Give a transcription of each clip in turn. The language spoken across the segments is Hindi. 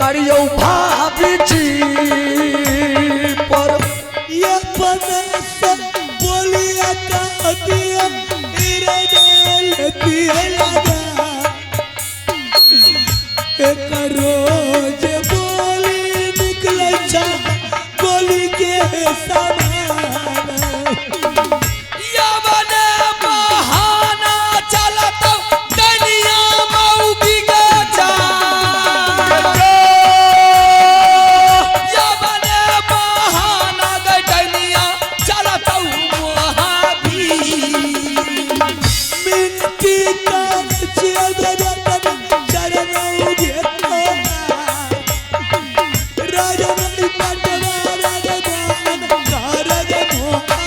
करियो भाभी जी पर ये पने से बोलिया का दिया तेरे दिल दिए लगा एक रोज बोली निकले जा बोली के समान या बने बहाना चलत दुनिया मौगी के जा या बने बहाना गए दुनिया चलत महाभी मिनती का चिया चरणों के राजा नहीं पटवारा गदान कारज मोहा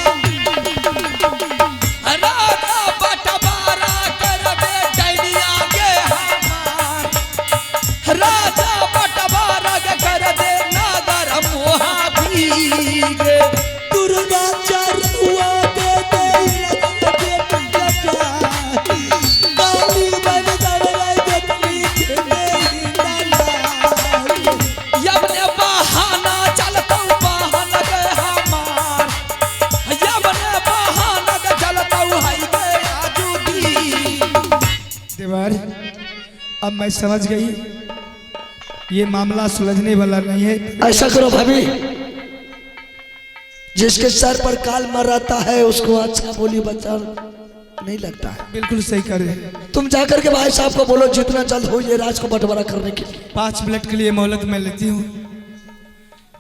राधा बटवारा कर दे दुनिया के हमार राजा बटवारा कर दे नागर महाभी दुर्गा चरुआ दे दे लगे लगा काली बन गए देखली के डाला यमने बहाना चलतौ बहान गए हमार यमने बहाना के चलतौ हई गए आजुदी देवर अब मैं समझ गई ये मामला सुलझने वाला नहीं है। ऐसा करो भाभी जिसके सर पर काल मराता है उसको अच्छा बोली बचा नहीं लगता है। बिल्कुल सही कर रहे हैं। तुम जाकर के भाई साहब को बोलो जितना जल्द हो ये राज को बंटवारा करने के लिए 5 मिनट के लिए मोहलत मैं लेती हूँ।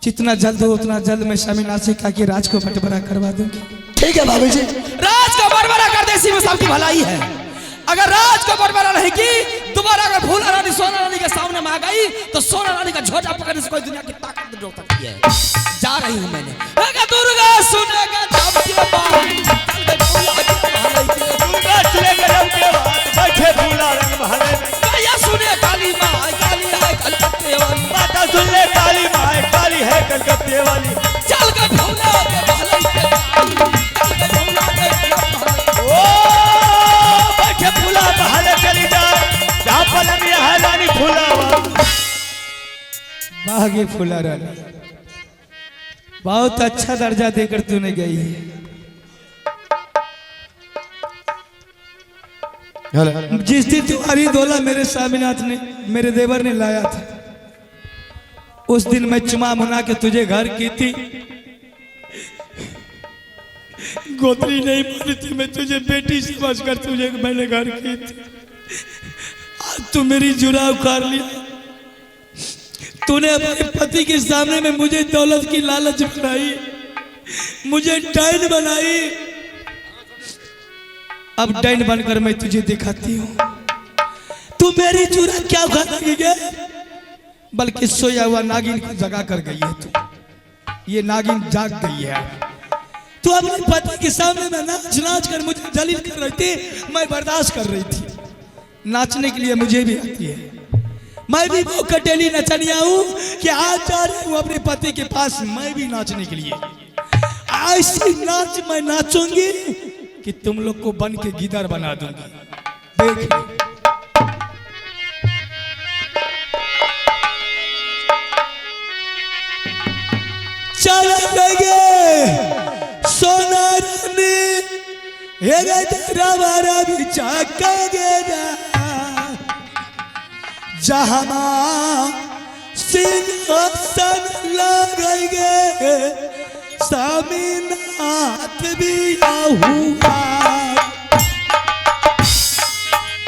जितना जल्द हो उतना जल्द मैं शामी नासिका की राज को बंटवारा करवा दूंगी। ठीक है भाभी जी राज को बटवारा कर दे इसी में सबकी भलाई है। अगर राज को बटवारा नहीं की दोबारा अगर फूला रानी सोना रानी के सामने में आ गई तो सोना रानी का झोटा पकड़ने से कोई दुनिया की ताकत नहीं रोक सकती है। जा रही हूं मैंने अगर दुर्गा सुनेगा जब के बाद दुर्गा सुनेगा जब के बाद बैठे फूला रंग महले में या सुने काली माँ काली है कलकत्ते वाली माता सुन ले काली माँ काली है कलकत्ते वाली चल के फूला के महल के चल के फूला के ओ बैठे फूला महले चली जाए जहाँ पलंग है रानी फूला भागे फूला रानी बहुत अच्छा दर्जा देकर तूने गई है। जिस दिन तुम्हारी डोला मेरे स्वामीनाथ ने मेरे देवर ने लाया था उस दिन मैं चुमा मुना के तुझे घर की थी। गोत्री नहीं मानी थी मैं तुझे बेटी समझ कर तुझे मैंने घर की थी। आज तू मेरी जुरा उखाड़ लिया। तूने अपने पति के सामने में मुझे दौलत की लालच बनाई मुझे डाइन बनाई। अब डाइन बनकर मैं तुझे दिखाती हूँ तू मेरी चूरा क्या उखाड़ गई बल्कि सोया हुआ नागिन को जगा कर गई है। तू ये नागिन जाग गई है। तू अपने पति के सामने में नाच नाच कर मुझे जलील कर रही थी मैं बर्दाश्त कर रही थी। नाचने के लिए मुझे भी आती है। मैं भी वो कटेली नचनिया हूँ कि आज जा रही हूँ अपने पति के पास मैं भी नाचने के लिए। ऐसी नाच मैं नाचूंगी कि तुम लोग को बन के गिदर बना दूंगी। देख चल लगे सोना रानी ये तेरा बारा भी चाकेगा जहाँ सिंहासन लगेंगे स्वामीनाथ भी आऊंगा।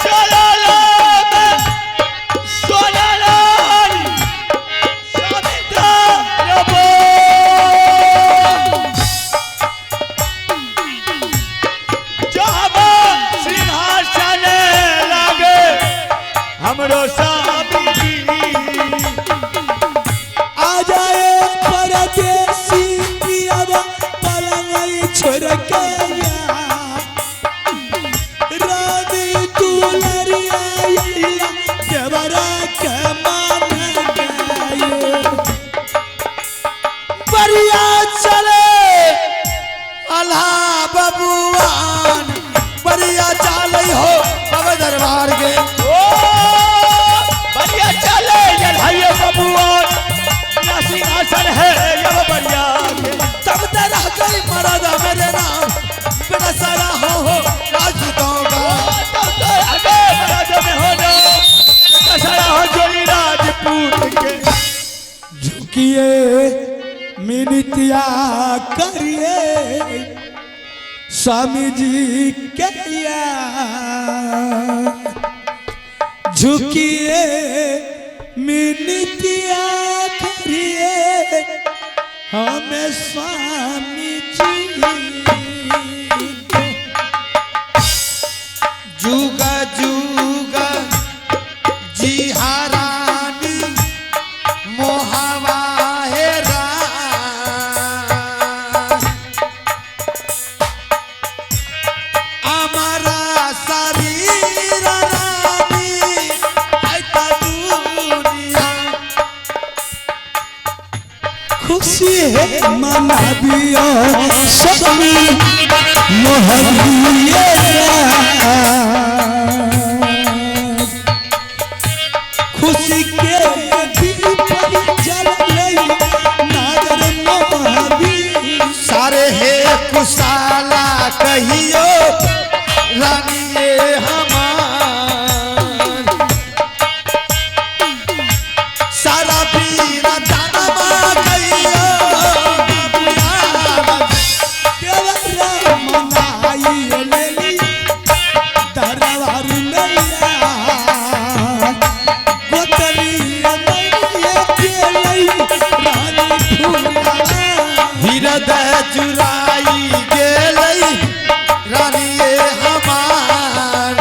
चलो लो सोना रानी सिंहासन लगे हमरो स्वामी जी आ जाए परदेसी पियावा पलंग छोड़ के झुकिए मिनतिया करिए स्वामी जी के झुकिए मिनतिया करिए हमें स्वामी जी जुगा जुगा जी हारानी मोहवा है हमारा शरीर रानी ऐता दुनिया खुशी है मना दियो सभी मोहब्बत खुशी के दीप जल नहीं नागर मोहब्बत सारे है कुशाला कहियो रानी ये हमार सारा पीरा दानमा कहियो केवरा मनाई लेली दरबार मैया गोतरी मैया केली रानी फूला हृदय चुराई गेलई रानी ये हमार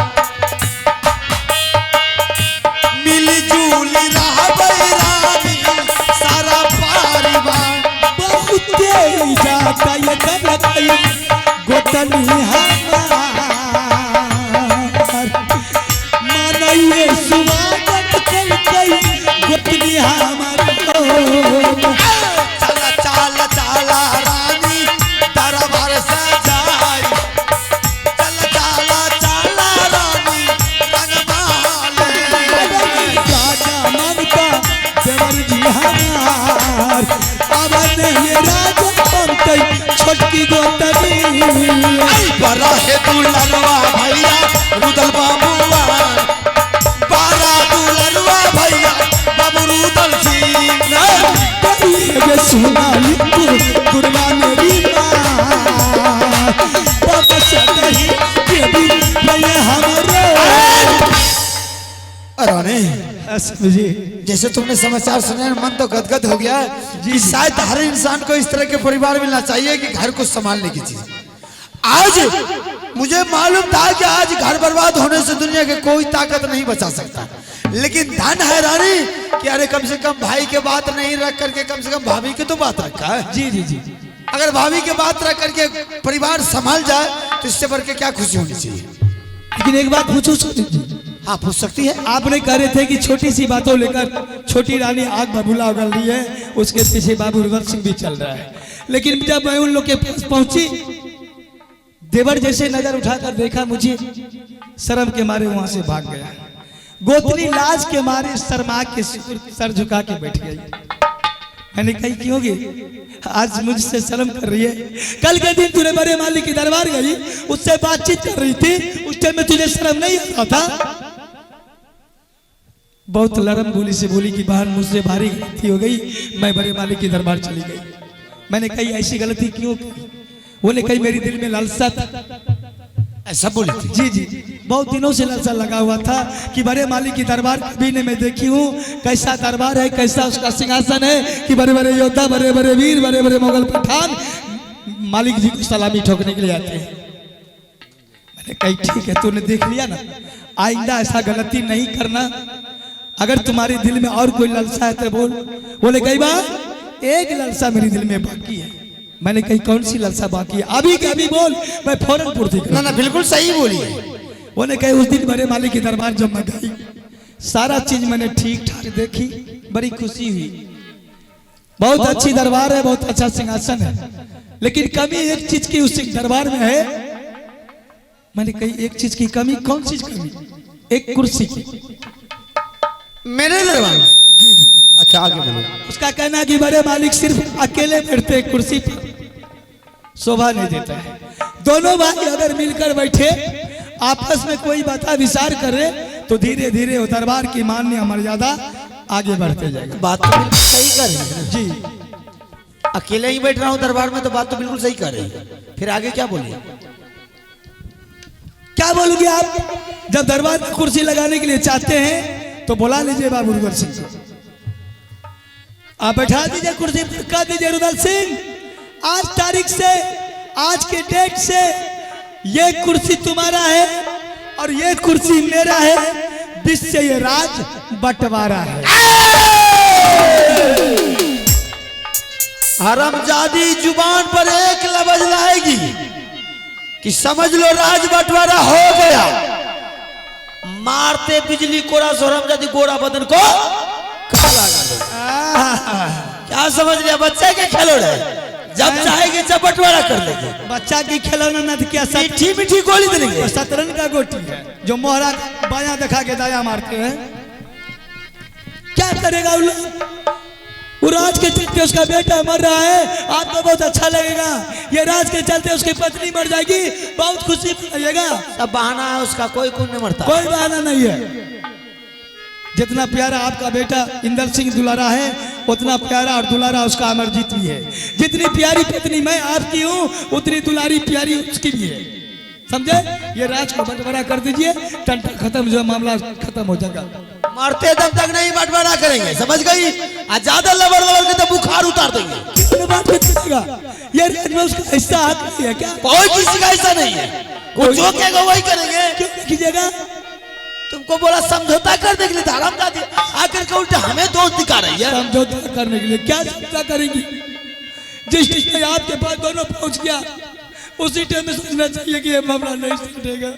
मिलजुल रहबै रानी सारा परिवार बहुते जाता ये गलती गोतनी हमार मानइए स्वागत करकई गोतनी हमार चला चला चला रानी दरबार सजाई चला चला चला रानी रंगमाले राजा ममता देवर जी हमार अब ये राजा बनते छोटकी गोतनी बड़ा है दुलरवा भैया रुदल बाबुआ बारा दुलरवा भैया बाबू रुदल सिंह ये सुनाली गुरबा मेरी माँ बाबा से नहीं ये भी मैं हमारे रानी जी जैसे तुमने समाचार सुने मन तो गदगद हो गया कि शायद हर इंसान को इस तरह के परिवार मिलना चाहिए कि घर को संभालने की चीज। आज मुझे मालूम था कि आज घर बर्बाद होने से दुनिया के कोई ताकत नहीं बचा सकता, लेकिन धन है रानी कि अरे कम से कम भाई के बात नहीं रख करके कम से कम भाभी की तो बात रखा है। जी जी जी अगर भाभी के बात रख करके परिवार संभाल जाए तो इससे बढ़ के क्या खुशी होनी चाहिए। लेकिन एक बात पूछो सोनी जी, हाँ पूछ सकती है। आपने कह रहे थे कि छोटी सी बातों लेकर छोटी रानी आग बबूला उगल रही है, उसके पीछे बाबू रघुवर सिंह भी चल रहा है। लेकिन जब मैं उन लोग के पास पहुंची, देवर जैसे नजर उठाकर देखा मुझे, शर्म के मारे वहां से भाग गया। गोतनी लाज के मारे शर्मा के सर झुका के बैठ गई। मैंने कही क्यों गई, आज मुझसे शर्म कर रही है? कल के दिन तूने बड़े मालिक के दरबार गई, उससे बातचीत कर रही थी, उस टाइम में तुझे शर्म नहीं आता था? बहुत लरम बोली से बोली कि बहन मुझसे भारी गलती हो गई, मैं बड़े मालिक के दरबार चली गई। मैंने कही ऐसी गलती क्यों की? बोले कही मेरी दिल में लालसा था। ऐसा बोली थी? जी जी, बहुत दिनों से लालसा लगा हुआ था कि बड़े मालिक की दरबार कभी ने मैं देखी हूँ, कैसा दरबार है, कैसा उसका सिंहासन है कि बड़े बड़े योद्धा, बड़े बड़े वीर, बड़े बड़े मुगल पठान मालिक जी को सलामी ठोकने के लिए आते हैं। मैंने कही ठीक है, तूने देख लिया ना, आइंदा ऐसा गलती नहीं करना। अगर तुम्हारे दिल में और कोई लालसा है तो बोल। बोले कई बार एक लालसा मेरे दिल में बाकी है। मैंने कही कौन सी लालसा बाकी है? अभी के अभी बोल, मैं फौरन पूर्ति करूं। ना ना बिल्कुल सही बोली है। बोले कही उस दिन बड़े मालिक के दरबार जब मैं गई, सारा चीज मैंने ठीक ठाक देखी, बड़ी खुशी हुई। बहुत अच्छी दरबार है, बहुत अच्छा सिंहासन है, लेकिन कमी एक चीज की उस दरबार में है। मैंने कही एक चीज की कमी, कौन सी कमी? एक कुर्सी की। मेरे दरबार में? अच्छा आगे बोलो। उसका कहना कि बड़े मालिक सिर्फ अकेले बैठते कुर्सी पर, शोभा नहीं देता है। दोनों भाई अगर मिलकर बैठे, आपस में कोई बात विचार करे, तो धीरे धीरे वो दरबार की मान्य मर्यादा आगे बढ़ते जाएगा। बात तो बिल्कुल सही कर रही है। जी अकेले ही बैठ रहा हूँ दरबार में तो बात तो बिल्कुल सही कर रही है। फिर आगे क्या बोलिए? क्या बोलोगे आप? जब दरबार में कुर्सी लगाने के लिए चाहते हैं तो बुला लीजिए बाबू रुदल सिंह को। आप बैठा दीजिए कुर्सी पर, कह दीजिए रुदल सिंह आज तारीख से, आज के डेट से ये कुर्सी तुम्हारा है और ये कुर्सी मेरा है, बीच से ये राज बंटवारा है। हरामजादी जुबान पर एक लफ्ज लाएगी कि समझ लो राज बंटवारा हो गया। मारते बिजली कोड़ा से हरामजादी गोरा बदन को काला कर देगा। क्या समझ लिया? बच्चे के खिलौने, जब चाहेंगे जब बंटवारा कर लेंगे। बच्चा की खिलौना न क्या मीठी मीठी गोली देंगे। शतरंज का गोटी है जो मोहरा बाया दिखा के दाया मारते हैं। क्या करेगा उन लोग? वो राज के चलते उसका बेटा मर रहा है, आपको बहुत अच्छा लगेगा। ये राज के चलते उसकी पत्नी मर जाएगी, बहुत खुशी लगेगा। सब बहाना है उसका, कोई नहीं मरता। कोई बहाना नहीं है। जितना प्यारा आपका बेटा इंदर सिंह दुलारा है, उतना प्यारा और दुलारा उसका अमरजीत भी है। जितनी प्यारी पत्नी मैं आपकी हूँ, उतनी दुलारी प्यारी उसकी भी है। समझे? ये राज को बंटवारा कर दीजिए, टंटा खत्म, जो मामला खत्म हो जाएगा। मरते दम तक नहीं बंटवारा करेंगे, समझ गई? आज ज्यादा लबर के तो बुखार उतार देंगे। ये राज में उसका हिस्सा हाथ नहीं है क्या? कोई किसी का ऐसा नहीं है। वो जो कहेगा वही करेंगे। क्यों कीजिएगा? तुमको बोला समझौता कर देने के लिए, हरामजादी आकर के उल्टा हमें दोष दिखा रही है। समझौता करने के लिए क्या समझौता करेंगी? जिस टाइम आपके पास दोनों पहुंच गया, उसी टाइम में सोचना चाहिए कि ये मामला नहीं सुधरेगा।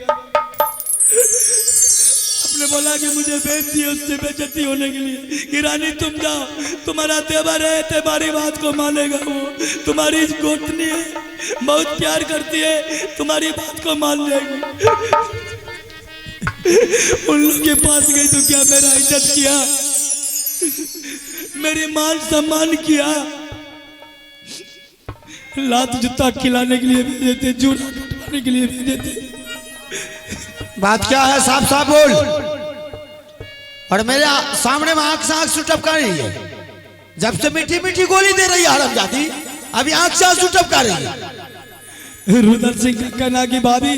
आपने बोला कि मुझे भेज दिए उससे बेइज्जती होने के लिए कि रानी तुम जाओ, तुम्हारा देवर है, तुम्हारी बात को मानेगा। वो तुम्हारी गोतनी है, बहुत प्यार करती है, तुम्हारी बात को मान लेगी। उन लोग के पास गई तो क्या मेरा इज्जत किया, मेरे मान सम्मान किया, लात जूता खिलाने के लिए भेजे थे, जूड़ा कटवाने के लिए भेजे थे। बात क्या है? साफ साफ बोल। और मेरे सामने में आंख से आंख से टपका रही है। जब से मीठी मीठी गोली दे रही है हरामजादी, अभी आंख से आंसू टपका रही है। रुदल सिंह का कहना कि भाभी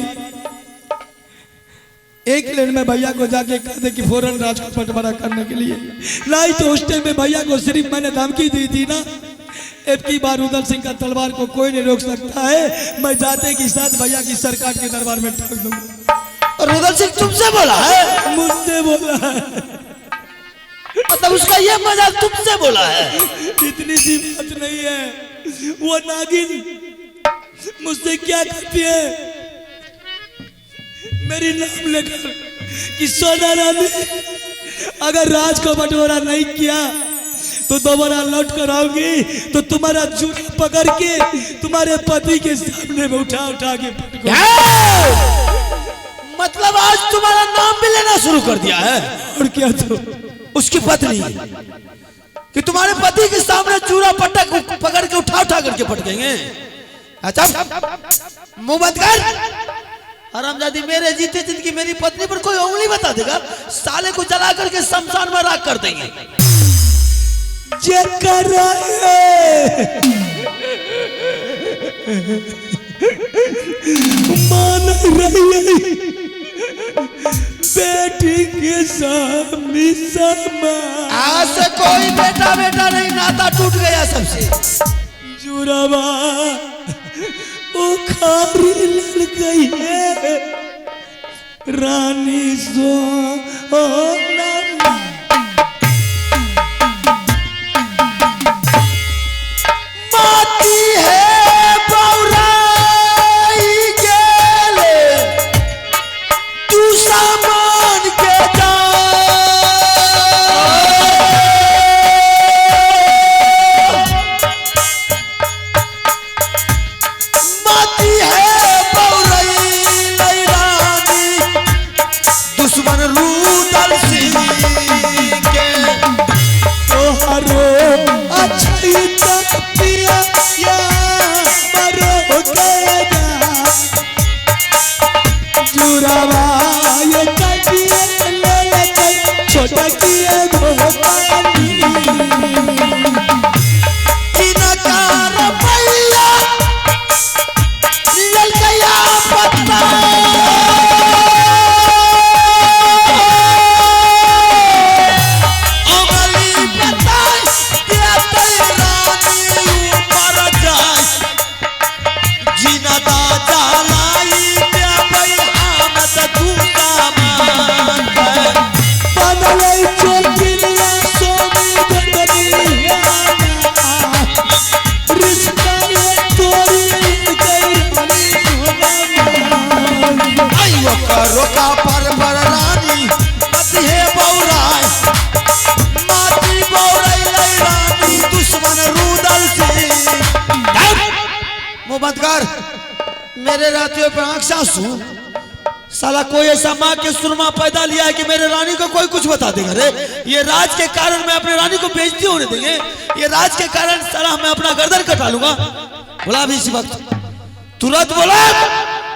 एक लेन में भैया को जाके कह दे कि फौरन राज को बंटवारा करने के लिए। नहीं तो उस टाइम में भैया को सिर्फ मैंने धमकी दी थी ना, अब की बार रुदल सिंह का तलवार को कोई नहीं रोक सकता है। मैं जाते के साथ भैया की सरकार के दरबार में ठोक दूंगा। और रुदल सिंह तुमसे बोला है? मुझसे बोला है। मतलब उसका ये मजाक तुमसे बोला है? इतनी सी बात नहीं है। वो नागिन मुझसे क्या कहती है, मेरी नाम लेकर कि सोना रानी अगर राज को बंटवारा नहीं किया तो दोबारा लौट कर आओगी तो तुम्हारा जूता पकड़ के तुम्हारे पति के सामने में उठा उठा के मतलब आज तुम्हारा नाम भी लेना शुरू कर दिया है? और क्या तो उसकी पत्नी कि तुम्हारे पति के सामने चूरा पटक पकड़ के उठा उठा करके पटकेंगे। अच्छा मुंह बंद कर। हरामजादी मेरे जीते जिंदगी मेरी पत्नी पर कोई उंगली बता देगा, साले को जला करके शमशान में राख कर देंगे। मान रही बेटी के सामने आज से कोई बेटा बेटा नहीं, नाता टूट गया सबसे। जुराबा उखाड़ी लड़ गई है रानी सोना। माती है बौराई गेले तू सामान के जा। माती है बौराई लई रानी दुश्मन रुदल सिंह। रोका पर रानी मती है बौराय माती बौराई रानी दुश्मन रुदल सिंह। मोहम्मद कर मेरे रातियों पे आंख से आंसू। साला कोई ऐसा माँ के सुरमा पैदा लिया है कि मेरे रानी को कोई कुछ बता देगा रे। ये राज के कारण मैं अपने रानी को बेइज्जती होने देंगे। ये राज के कारण साला मैं अपना गर्दन कटा लूंगा। बोला अभी इसी वक्त तुरंत बोला,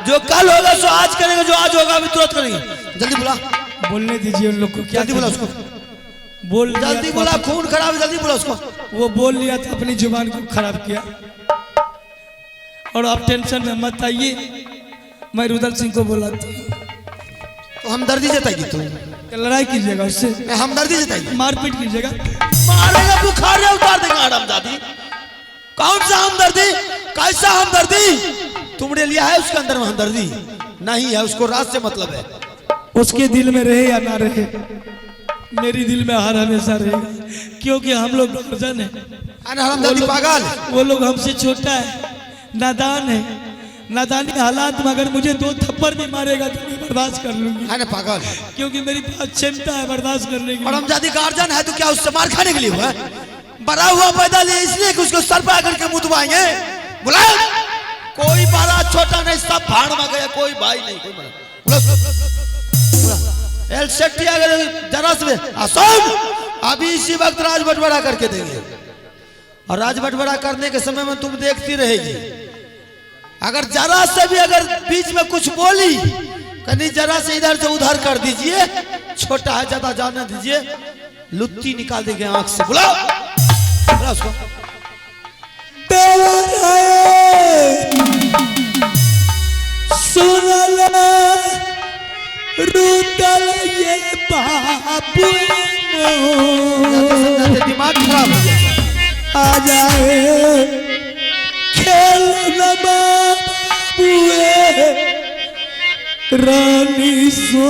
जो कल होगा सो आज करेंगे, जो आज होगा अभी तुरंत करेंगे। जल्दी बोला, बोलने दीजिए उन लोग को। क्या जल्दी बोला उसको, बोल जल्दी बोला, खून खराब है, जल्दी बोला उसको। वो बोल लिया था, अपनी जुबान को खराब किया। और आप टेंशन में मत आइए, मैं रुदल सिंह को बोला था। तो हमदर्दी जताएगी तू? लड़ाई कीजिएगा उससे, हमदर्दी जताएगी? मारपीट कीजिएगा, मारेगा, बुखार है उतार देगा हरामजादी। कौन सा हमदर्दी, कैसा हमदर्दी? तुमने लिया है उसके अंदर में हमदर्दी? नहीं है, उसको राज से मतलब है। उसके दिल में रहे या ना रहे, मेरी दिल में हर हमेशा रहेगा, क्योंकि हम लोग गर्जन है। हरामजादी पागल, वो लोग हमसे छोटा है, नादान है, नादानी हालात में अगर मुझे 2 थप्पड़ भी मारेगा तो मैं बर्दाश्त कर लूंगी। है ना पागल, क्योंकि मेरी पास क्षमता है बर्दाश्त करने की। हरामजादी गार्जियन है तो क्या उससे मार खाने के लिए हुआ? बड़ा हुआ पैदा लिया इसलिए कि उसको सर पे आकर के मुंह दबाएंगे। बुला, कोई बड़ा छोटा नहीं, सब भाड़ में गया, कोई भाई नहीं, कोई बड़ा। एल सेक्टी अगर जरा से आसोम अभी इसी वक्त राज बंटवारा करके देंगे। और राज बंटवारा करने के समय में तुम देखती रहेगी, अगर जरा से भी अगर बीच में कुछ बोली, कहीं जरा से इधर से उधर कर दीजिए, छोटा है ज्यादा जाने दीजिए, लुत्ती निकाल देंगे आंख से। बुलाओ, बुलाओ उसको। ये बाबू दिमाग खराब हो गया। आ जाए खेल रानी सो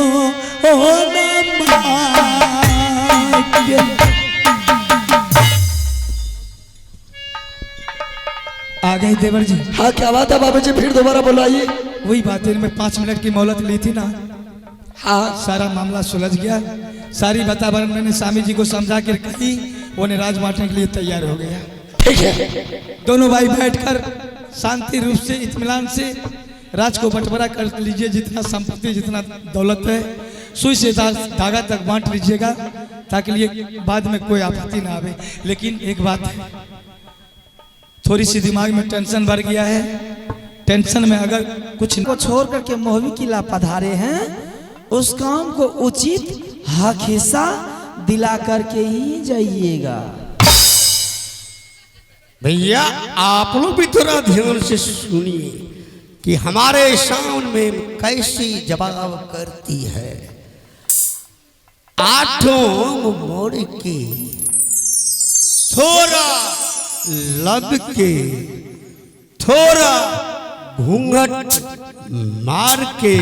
आ गए देवर जी। हाँ क्या बात है बाबू जी, फिर दोबारा बुलाइए। वही बात है, मैं 5 मिनट की मोहलत ली थी ना। हाँ, सारा मामला सुलझ गया। सारी वातावरण मैंने स्वामी जी को समझा कर कही, उन्हें राज बांटने के लिए तैयार हो गया। ठीक है, दोनों भाई बैठकर शांति रूप से इत्मीनान से राज को बंटवारा कर लीजिए। जितना संपत्ति, जितना दौलत है, सुई से धागा तक बांट लीजिएगा, ताकि लिए बाद में कोई आपत्ति ना आवे। लेकिन एक बात है, थोड़ी सी दिमाग में टेंशन भर गया है। टेंशन में अगर कुछ को छोड़ करके मोहवी किला पधारे हैं, उस काम को उचित हक हिस्सा दिला करके ही जाइएगा। भैया आप लोग भी थोड़ा ध्यान से सुनिए कि हमारे सामने में कैसी जवाब करती है। 8 मोड़ के थोड़ा लग के, थोड़ा घूंघट मार के,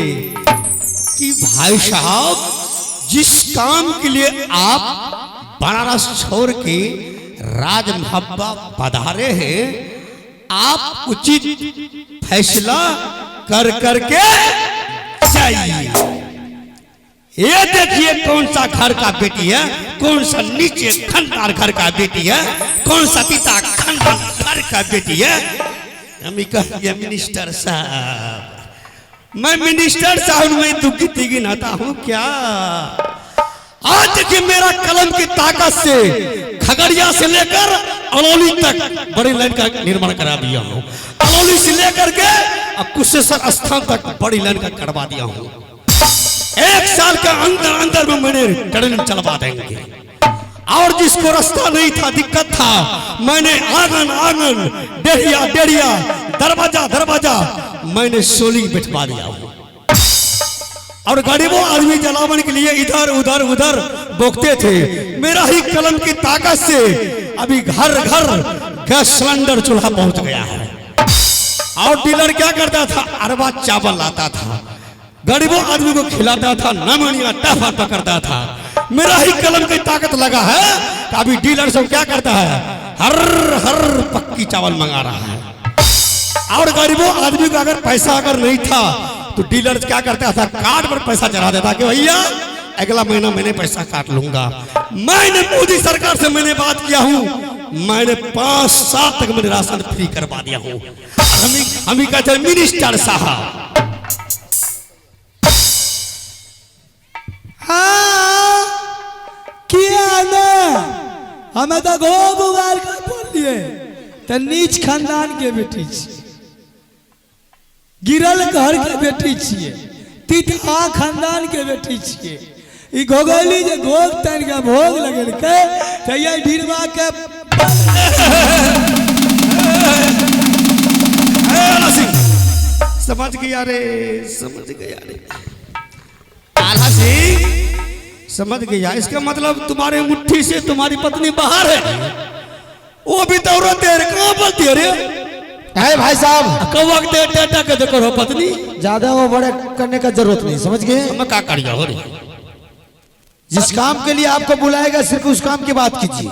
कि भाई साहब जिस काम के लिए आप बनारस छोड़ के राज महब्बा पधारे हैं, आप उचित फैसला कर करके जाइए। ये देखिए कौन सा घर का बेटी है, कौन सा नीचे खंडार घर का बेटी है, कौन सा पिता खंडार घर का बेटी है। हम कहिए मिनिस्टर साहब, मैं मिनिस्टर साहब में दुखी गिनाता हूँ क्या? आज देखिए मेरा कलम की ताकत से खगड़िया से लेकर अलौली तक बड़ी लाइन का निर्माण करा दिया हूँ। अलौली से लेकर के कुशेश्वर स्थान तक बड़ी लाइन का करवा दिया हूँ। 1 साल के अंदर अंदर में मैंने ट्रेन चलवा देंगे। और जिसको रास्ता नहीं था, दिक्कत था, मैंने आंगन आंगन, डेढ़िया डेढ़िया, दरवाजा दरवाजा मैंने सोलिंग बिठवा दिया। और गरीबों आदमी जलावन के लिए इधर उधर उधर बोकते थे। मेरा ही कलम की ताकत से अभी घर घर गैस सिलेंडर चूल्हा पहुंच गया है। और डीलर क्या करता था, अरबा चावल लाता था, गरीबों आदमी को खिलाता था, नमनिया टफा पकड़ता था। मेरा ही कलम की ताकत लगा है। अभी डीलर सब क्या करता है, हर हर पक्की चावल मंगा रहा है। और गरीबों आदमी को अगर पैसा अगर नहीं था तो डीलर क्या करता था, कार्ड पर पैसा चढ़ा देता कि भैया अगला महीना मैंने पैसा काट लूंगा। मैंने मोदी सरकार से मैंने बात किया हूँ, मैंने 5 साल तक मैंने राशन फ्री करवा दिया हूँ। हम ही कहते हैं मिनिस्टर साहब। हाँ किया ना, हमें तो घोब उगार कर बोलिए तो नीच खानदान के बेटी छी, गिरल घर के बेटी छिए, तितहा खानदान के बेटी छिए। ई घोगली जे घोग तन के भोग लगल के त ये ढीरवा के समझ गया रे, समझ गया रे आला सिंह, समझ गया। इसका मतलब तुम्हारे मुट्ठी से तुम्हारी पत्नी बाहर है, वो भी तो औरत है, कहाँ बोलती है रे? है भाई साहब, कब वक्त टाटा के देखो रो पत्नी, ज्यादा वो बड़े करने का जरूरत नहीं, समझ गए? मैं क्या करिया हो रे? जिस काम के लिए आपको बुलाएगा सिर्फ उस काम की बात कीजिए।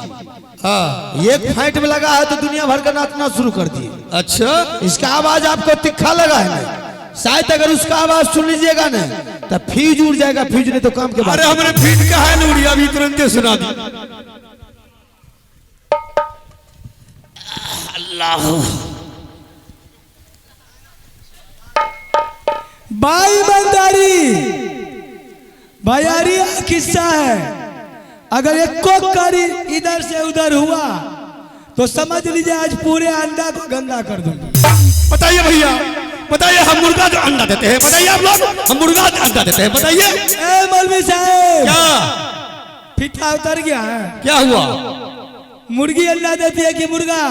हाँ एक फाइट में लगा है तो दुनिया भर का नाचना शुरू कर दिए। अच्छा, इसका आवाज आपको तिखा लगा है ना, शायद अगर उसका आवाज सुन लीजिएगा ना तो फ्यूज उड़ जाएगा, फ्यूज नहीं तो काम के बाद। अरे हमने फीट का है नूरिया अभी तुरंत सुना दी। अल्लाह भाई बंदारी भैयारी किस्सा है, अगर एक कोकरी इधर से उधर हुआ तो समझ लीजिए आज पूरे अंडा को गंदा कर दूंगी। बताइए भैया, बताइए, हम मुर्गा जो अंडा देते हैं, बताइए आप लोग, हम मुर्गा जो अंडा देते हैं, बताइए। ए मौलवी साहब, क्या फिटा उतर गया है? क्या हुआ? मुर्गी अंडा देती है कि मुर्गा?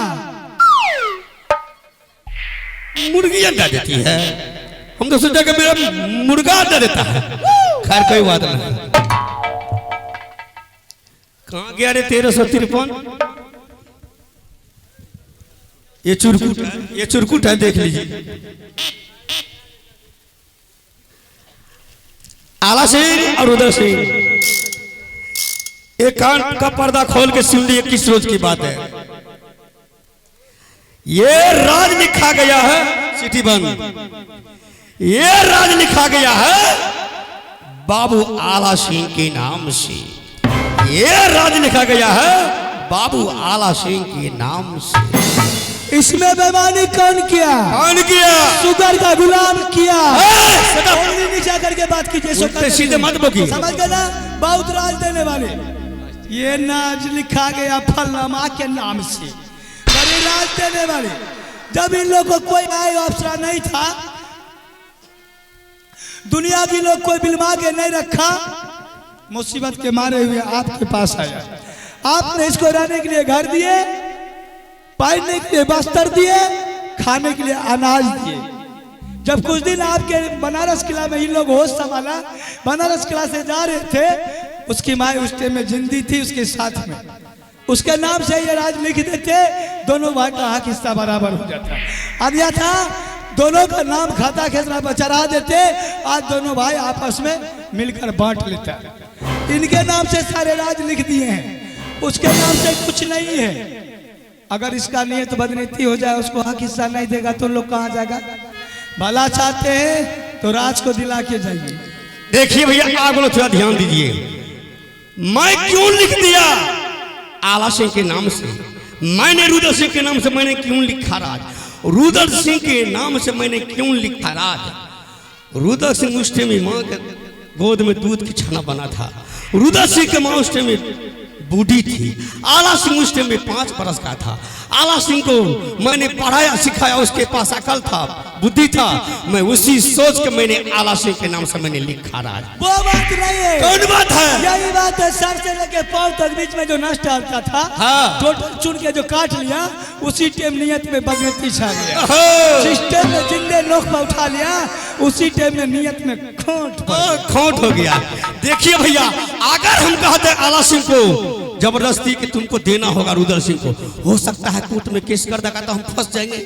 मुर्गी अंडा देती है, हम तो सोचा कि मेरा मुर्गा अंडा देता है। खैर कोई बात नहीं। कहाँ गया रे 1353? ये चुरकुट है, ये चुरकुट है, देख लीजिए। आला सिंह और उदय सिंह, एक कान का पर्दा खोल के सुन लिए, किस रोज की बात है। ये राज लिखा गया है, सिटी बंद, ये राज लिखा गया है बाबू आला सिंह के नाम से, ये राज लिखा गया है बाबू आला सिंह के नाम से। इसमें बेईमानी कौन किया? कौन किया? शुगर का गुलाम किया। सदा नीचा करके बात कीजिए, उल्टे सीधे मत बोलिए। समझ गए ना? बहुत राज देने वाले। ये नाज लिखा गया फलामा के नाम से, बड़े राज देने वाले। जब इन लोगों को कोई आय अफसर नहीं था, दुनिया की लोग कोई बिलवा के नहीं रखा, मुसीबत के मारे हुए आपके पास आया। आपने इसको रहने के लिए घर दिए, पहनने के लिए वस्त्र दिए, खाने के लिए अनाज दिए। जब कुछ दिन आपके बनारस किला में इन लोग होश संभाला, बनारस किला से जा रहे थे, उसकी माँ उस टाइम में जिंदी थी उसके साथ में, उसके नाम से ये राज लिख देते, दोनों भाई का हक हिस्सा बराबर हो जाता। अब यह था दोनों का नाम खाता खेसरा पर चढ़ा देते, आज दोनों भाई आपस में मिलकर बांट लेता। इनके नाम से सारे राज लिख दिए हैं, उसके नाम से कुछ नहीं है। अगर इसका नियत बदनीति हो जाए, उसको हक हिस्सा नहीं देगा तो लोग कहाँ जाएगा? भला चाहते हैं तो राज को दिला के जाइए। देखिए भैया, आप लोग थोड़ा ध्यान दीजिए, मैं क्यों लिख दिया आला सिंह के नाम से, मैंने रुद्र सिंह के नाम से मैंने क्यों लिखा राज, रुद्र सिंह के नाम से मैंने क्यों लिखा राज। रुद्र सिंह उस टाइम में माँ के गोद में दूध की छाना बना था, रुद्र सिंह के माँ उस टाइम में बूढ़ी थी, आला सिंह उस टाइम में 5 बरस का था। आला सिंह को मैंने पढ़ाया सिखाया, उसके पास अकल था, बुद्धि था, मैं उसी सोच के मैंने आला सिंह के नाम से मैंने लिखा राज। वो बात नहीं है। कौन बात है? यही बात है, सर से लेके पांव तक बीच में जो नष्ट आता था, हाँ। टोटल चुन के जो काट लिया, उसी टाइम नियत में बदनीति छा गया। ओहो। जिस टाइम में जिंदे नोक पर उठा लिया, उसी टाइम में नियत में खोट हो गया। देखिए भैया, अगर हम कहते आला सिंह को जबरदस्ती कि तुमको देना होगा रुद्र सिंह को, हो सकता है कोर्ट में केस कर देगा तो हम फंस जाएंगे।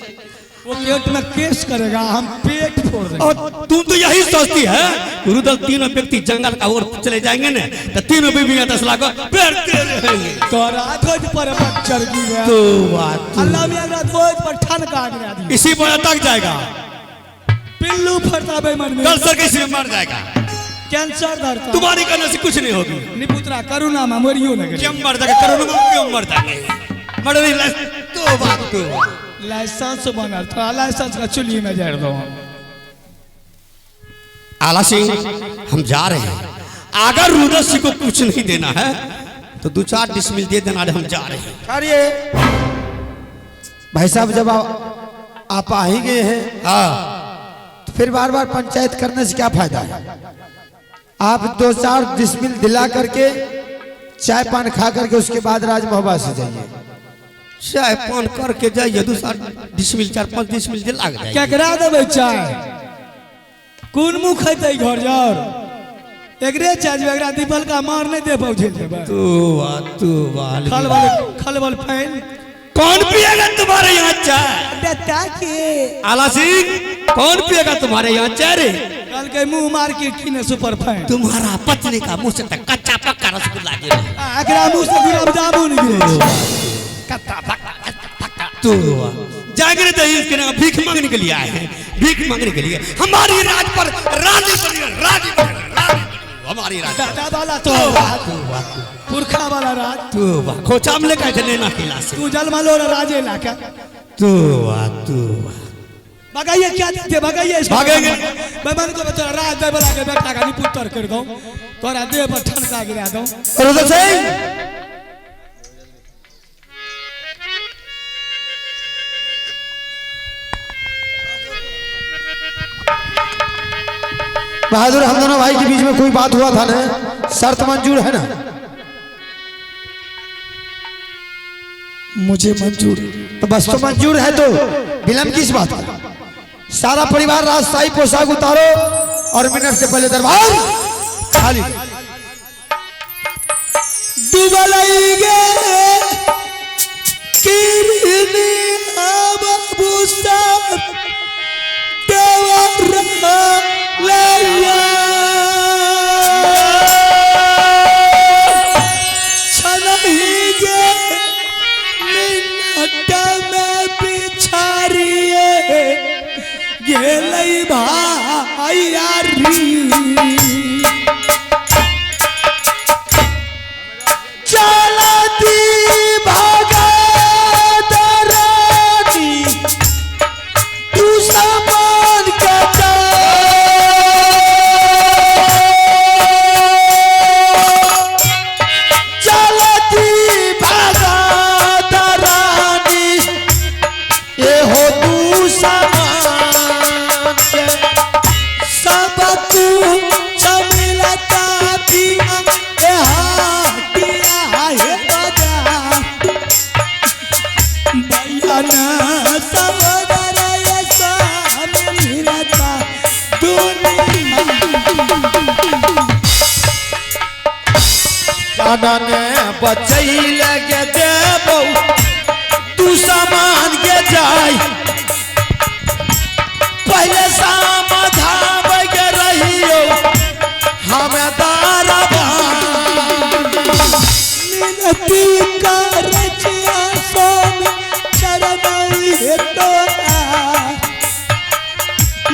वो कोर्ट में केस करेगा, हम पेट फोड़ देंगे। और तुम तो यही सोचती है कि रुद्र तीनों व्यक्ति जंगल का ओर चले जाएंगे ना, तो तीनों बीवी 10 लाख पेड़ते रहेंगे। तो रात पर चढ़ गया तो बात अल्लाह मियां रात पर ठन का आगे इसी पर अटक जाएगा। पिल्लू फरता बे मन में कैंसर कैसे मर जाएगा? कैंसर धरता तुम्हारी करने से कुछ नहीं होगी। निपुत्रा करुणा में मरियो न क्यों मर जाएगा? करोड़ों में क्यों मर जाएगा? मर नहीं तो बात तो लाइसेंस बनल तो लाइसेंस का चुली में जड़ दो। आला सिंह हम जा रहे हैं, अगर रुद्र सिंह को कुछ नहीं देना है तो 2-4 डिसमिल दे देना, हम जा रहे हैं। अरे भाई साहब जब आप आ ही गए हैं हाँ तो फिर बार बार पंचायत करने से क्या फायदा है? आप 2-4 डिसमिल दिला करके चाय पान खा करके उसके बाद राजमहबा से जाइए। चाय पान करके जाइए, 2-4 डिसमिल 4-5 डिसमिल दे लाग जाएगा। क्या करा देबे चाय? कौन मुंह खैते घर जाओ एकरे चार्ज एकरा दीपल का मार नहीं दे पहुंचे देबे। तू खलबल फैन कौन पिएगा तुम्हारे यहाँ चाय? बेटा के आला सिंह कौन पिएगा तुम्हारे यहाँ चाय रे? कल के मुंह मार के किने सुपर फैन तुम्हारा पत्नी का मुंह से तक कच्चा पक्का रसगुल्ला गिरा। एकरा मुंह से गुलाब जामुन गिरे। तू जागृत तो इसके नाम भीख मांगने के लिए आए हैं, भीख मांगने के लिए। हमारी राज पर राजी बनी हमारी राज दादा वाला तो पुरखा वाला राज तू खोचा में लेकर चले ना किला से तू जल मालो राजे लाका तू भगाइए क्या देते भगाइए भागेंगे। मैं मन को तोरा राज दे बोला के बेटा का निपुत्र कर दो तोरा देह पर ठनका गिरा दो। रुद्र सिंह बहादुर, हम दोनों भाई के बीच में कोई बात हुआ था ना, शर्त मंजूर है ना? मुझे मंजूर तो बस तो मंजूर है तो विलंब किस बात का? सारा परिवार राजशाही पोशाक उतारो और मिनट से पहले दरबार खाली। डुबलाइगे किरनी बाबू साहब देवरा लैया छनहिगे मिनट में बिछारिए गेलै भाईयारी चलती भागा दरानी तू सामान का चलती भागा दरानी ये हो तू सामान के सब तू चमिलता पिया ए हाटिया हे बजा बयाना सवदर ये सामने मिलता दुनिया कानने बचई लगे देबो तू सामान के जाय पहले शाम धाम के रहियो हमें दारबा मिनती का रचिया सोम चरनाई है तो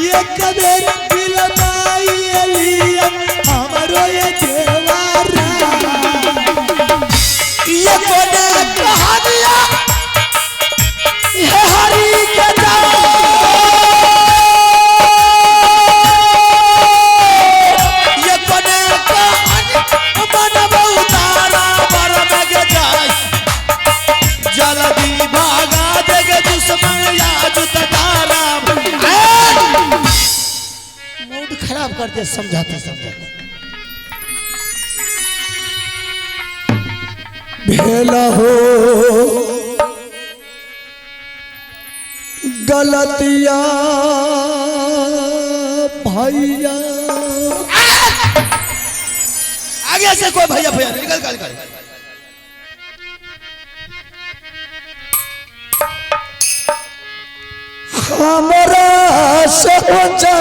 ये कदर दिलमाई लिया हमारो ये देवारा ये कोने कहा दिया ये हरी के जाओ ये कोने कहा मन बहुतारा पर में के जाय जल्दी भागा देगे दुश्मन याद तकारा मूड खराब कर दे समझाते समझाते भेला हो गलतिया भैया आगे से कोई भैया भैया निकल निकल हमरा सोचा